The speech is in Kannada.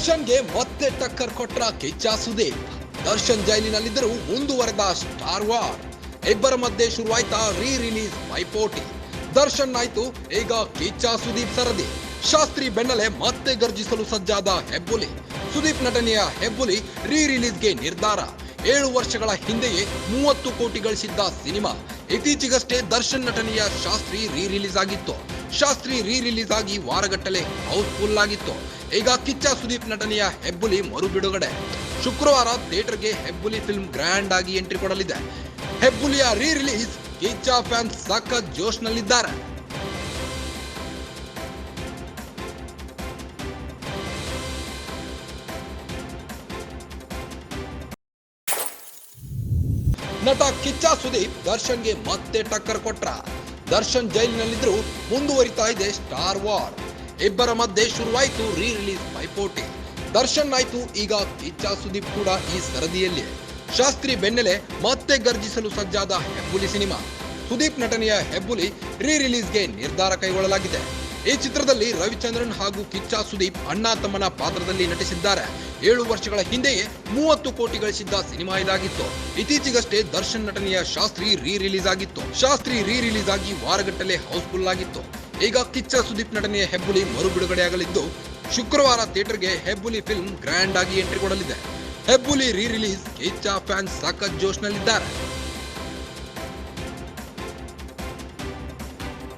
ದರ್ಶನ್ಗೆ ಮತ್ತೆ ಟಕ್ಕರ್ ಕೊಟ್ರ ಕಿಚ್ಚ ಸುದೀಪ್. ದರ್ಶನ್ ಜೈಲಿನಲ್ಲಿದ್ದರೂ ಮುಂದುವರೆದ ಸ್ಟಾರ್ ವಾರ್. ಇಬ್ಬರ ಮಧ್ಯೆ ಶುರುವಾಯ್ತಾ ರೀ ರಿಲೀಸ್ ಪೈಪೋಟಿ. ದರ್ಶನ್ ಆಯ್ತು, ಈಗ ಕಿಚ್ಚ ಸುದೀಪ್ ಸರದಿ. ಶಾಸ್ತ್ರಿ ಬೆನ್ನಲೆ ಮತ್ತೆ ಗರ್ಜಿಸಲು ಸಜ್ಜಾದ ಹೆಬ್ಬುಲಿ. ಸುದೀಪ್ ನಟನೆಯ ಹೆಬ್ಬುಲಿ ರೀ ರಿಲೀಸ್ಗೆ ನಿರ್ಧಾರ. 7 ವರ್ಷಗಳ ಹಿಂದೆಯೇ 30 ಕೋಟಿ ಗಳಿಸಿದ್ದ ಸಿನಿಮಾ. ಇತ್ತೀಚೆಗಷ್ಟೇ ದರ್ಶನ್ ನಟನೆಯ ಶಾಸ್ತ್ರಿ ರೀ ರಿಲೀಸ್ ಆಗಿತ್ತು. ಶಾಸ್ತ್ರಿ ರೀ ರಿಲೀಸ್ ಆಗಿ ವಾರಗಟ್ಟಲೆ ಹೌಸ್ಫುಲ್ ಆಗಿತ್ತು. ಈಗ ಕಿಚ್ಚ ಸುದೀಪ್ ನಟನೆಯ ಹೆಬ್ಬುಲಿ ಮರು ಬಿಡುಗಡೆ. ಶುಕ್ರವಾರ ಥಿಯೇಟರ್ಗೆ ಹೆಬ್ಬುಲಿ ಫಿಲ್ಮ್ ಗ್ರ್ಯಾಂಡ್ ಆಗಿ ಎಂಟ್ರಿ ಕೊಡಲಿದೆ. ಹೆಬ್ಬುಲಿಯ ರೀ ರಿಲೀಸ್ ಕಿಚ್ಚ ಫ್ಯಾನ್ಸ್ ಸಖತ್ ಜೋಶ್ನಲ್ಲಿದ್ದಾರೆ. ನಟ ಕಿಚ್ಚ ಸುದೀಪ್ ದರ್ಶನ್ಗೆ ಮತ್ತೆ ಟಕ್ಕರ್ ಕೊಟ್ರ. ದರ್ಶನ್ ಜೈಲಿನಲ್ಲಿದ್ದರೂ ಮುಂದುವರಿತಾ ಇದೆ ಸ್ಟಾರ್ ವಾರ್. ಇಬ್ಬರ ಮಧ್ಯೆ ಶುರುವಾಯಿತು ರೀ ರಿಲೀಸ್ ಪೈಪೋಟಿ. ದರ್ಶನ್ ಆಯ್ತು, ಈಗ ಕಿಚ್ಚ ಸುದೀಪ್ ಕೂಡ ಈ ಸರದಿಯಲ್ಲಿ. ಶಾಸ್ತ್ರಿ ಬೆನ್ನಲೆ ಮತ್ತೆ ಗರ್ಜಿಸಲು ಸಜ್ಜಾದ ಹೆಬ್ಬುಲಿ ಸಿನಿಮಾ. ಸುದೀಪ್ ನಟನೆಯ ಹೆಬ್ಬುಲಿ ರೀ ರಿಲೀಸ್ಗೆ ನಿರ್ಧಾರ ಕೈಗೊಳ್ಳಲಾಗಿದೆ. ಈ ಚಿತ್ರದಲ್ಲಿ ರವಿಚಂದ್ರನ್ ಹಾಗೂ ಕಿಚ್ಚ ಸುದೀಪ್ ಅಣ್ಣ ತಮ್ಮನ ಪಾತ್ರದಲ್ಲಿ ನಟಿಸಿದ್ದಾರೆ. 7 ವರ್ಷಗಳ ಹಿಂದೆಯೇ 30 ಕೋಟಿ ಗಳಿಸಿದ್ದ ಸಿನಿಮಾ ಇದಾಗಿತ್ತು. ಇತ್ತೀಚೆಗಷ್ಟೇ ದರ್ಶನ್ ನಟನೆಯ ಶಾಸ್ತ್ರಿ ರೀ ರಿಲೀಸ್ ಆಗಿತ್ತು. ಶಾಸ್ತ್ರಿ ರೀ ರಿಲೀಸ್ ಆಗಿ ವಾರಗಟ್ಟಲೆ ಹೌಸ್ಫುಲ್ ಆಗಿತ್ತು. ಈಗ ಕಿಚ್ಚ ಸುದೀಪ್ ನಟನೆಯ ಹೆಬ್ಬುಲಿ ಮರು ಬಿಡುಗಡೆಯಾಗಲಿದ್ದು, ಶುಕ್ರವಾರ ಥಿಯೇಟರ್ಗೆ ಹೆಬ್ಬುಲಿ ಫಿಲ್ಮ್ ಗ್ರ್ಯಾಂಡ್ ಆಗಿ ಎಂಟ್ರಿ ಕೊಡಲಿದೆ. ಹೆಬ್ಬುಲಿ ರೀ ರಿಲೀಸ್ ಕಿಚ್ಚ ಫ್ಯಾನ್ಸ್ ಸಖತ್ ಜೋಶ್ನಲ್ಲಿದ್ದಾರೆ.